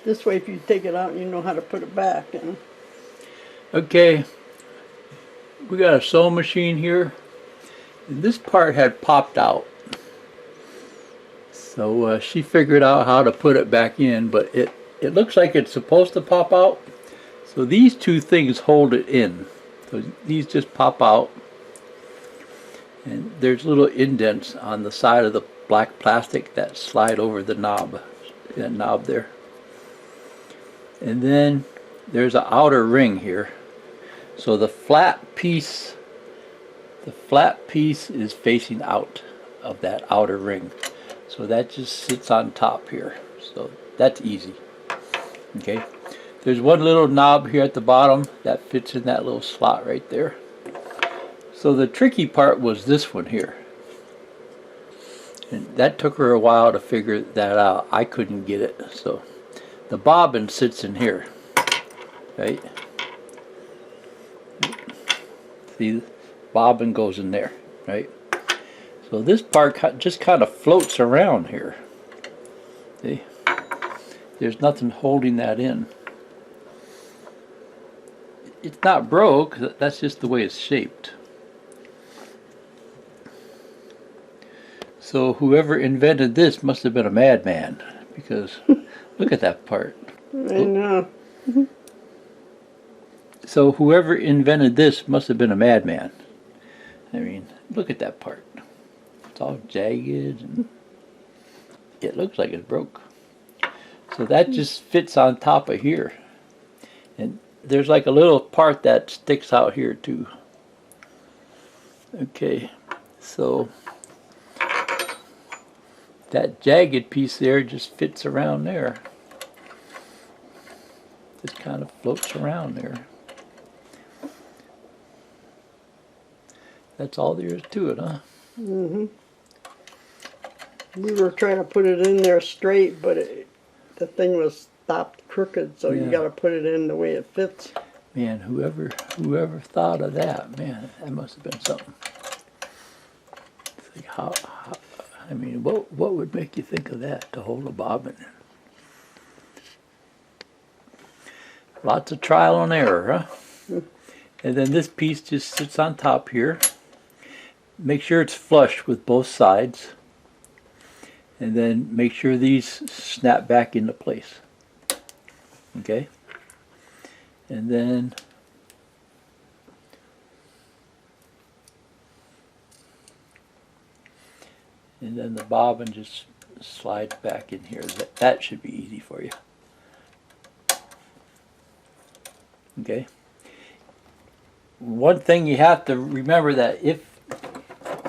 This way, if you take it out, you know how to put it back. And Okay, we got a sewing machine here. And this part had popped out. So she figured out how to put it back in, but it looks like it's supposed to pop out. So these two things hold it in. So these just pop out. And there's little indents on the side of the black plastic that slide over the knob. That knob there. And then there's an outer ring here. So the flat piece is facing out of that outer ring. So that just sits on top here. So that's easy. Okay. There's one little knob here at the bottom that fits in that little slot right there. So the tricky part was this one here. And that took her a while to figure that out. I couldn't get it. So the bobbin sits in here. Right? See, bobbin goes in there, right? So this part just kind of floats around here. See? There's nothing holding that in. It's not broke, that's just the way it's shaped. So whoever invented this must have been a madman, because look at that part. I know. So whoever invented this must have been a madman. I mean, look at that part. It's all jagged and it looks like it's broke. So that just fits on top of here. And there's like a little part that sticks out here too. Okay, so that jagged piece there just fits around there. Just kind of floats around there. That's all there is to it, huh? Mm-hmm. We were trying to put it in there straight, but the thing was stopped crooked, so Yeah. you got to put it in the way it fits. Man, whoever thought of that, man, that must have been something. It's like how I mean, what would make you think of that to hold a bobbin? Lots of trial and error, huh? And then this piece just sits on top here. Make sure it's flush with both sides. And then make sure these snap back into place. Okay? And then the bobbin just slides back in here. That should be easy for you. Okay? One thing you have to remember, that if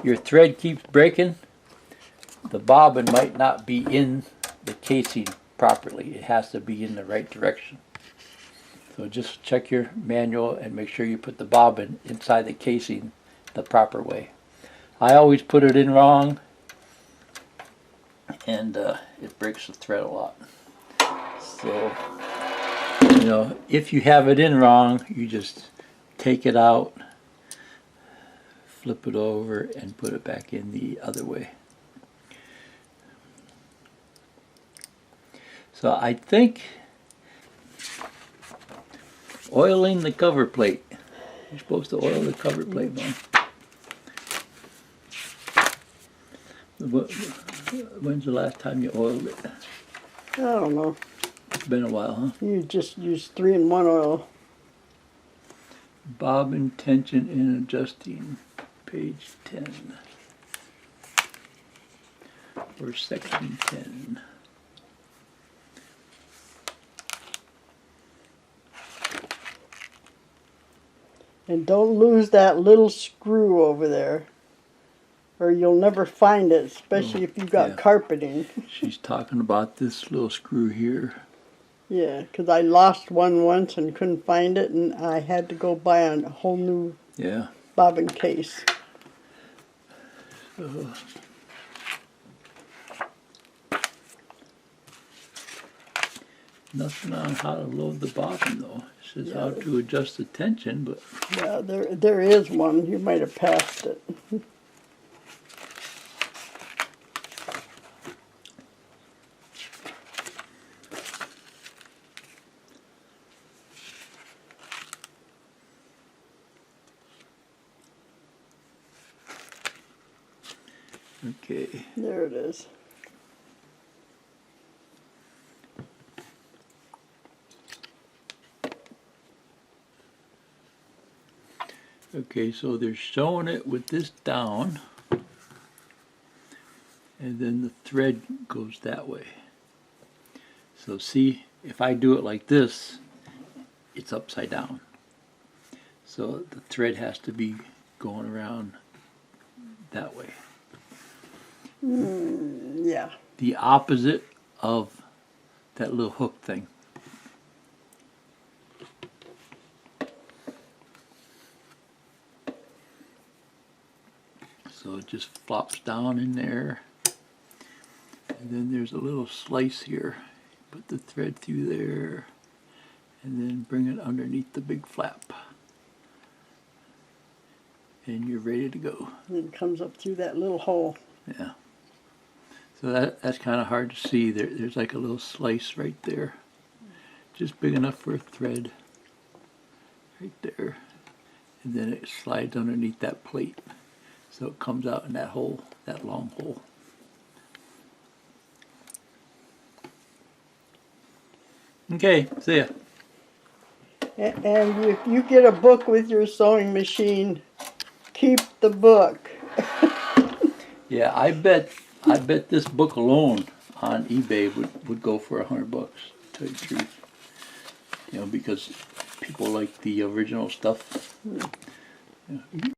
your thread keeps breaking, the bobbin might not be in the casing properly. It has to be in the right direction. So just check your manual and make sure you put the bobbin inside the casing the proper way. I always put it in wrong, and it breaks the thread a lot. So, you know, if you have it in wrong, you just take it out, flip it over, and put it back in the other way. So I think oiling the cover plate. You're supposed to oil the cover plate, man. When's the last time you oiled it? I don't know. It's been a while, huh? You just use 3-in-1 oil. Bobbin tension and adjusting, page 10, or section 10. And don't lose that little screw over there, or you'll never find it, especially if you've got yeah. carpeting. She's talking about this little screw here. Yeah, because I lost one once and couldn't find it, and I had to go buy a whole new bobbin case. So, nothing on how to load the bobbin though. It says how to adjust the tension, but yeah, there is one. You might have passed it. Okay. There it is. Okay, so they're showing it with this down, and then the thread goes that way. So see, if I do it like this, it's upside down. So the thread has to be going around that way. Yeah. The opposite of that little hook thing. So it just flops down in there. And then there's a little slice here. Put the thread through there and then bring it underneath the big flap. And you're ready to go. And it comes up through that little hole. Yeah. So that's kind of hard to see. There's like a little slice right there. Just big enough for a thread. Right there. And then it slides underneath that plate. So it comes out in that hole, that long hole. Okay, see ya. And if you get a book with your sewing machine, keep the book. Yeah, I bet this book alone on eBay would go for $100, to tell you the truth. You know, because people like the original stuff. You know,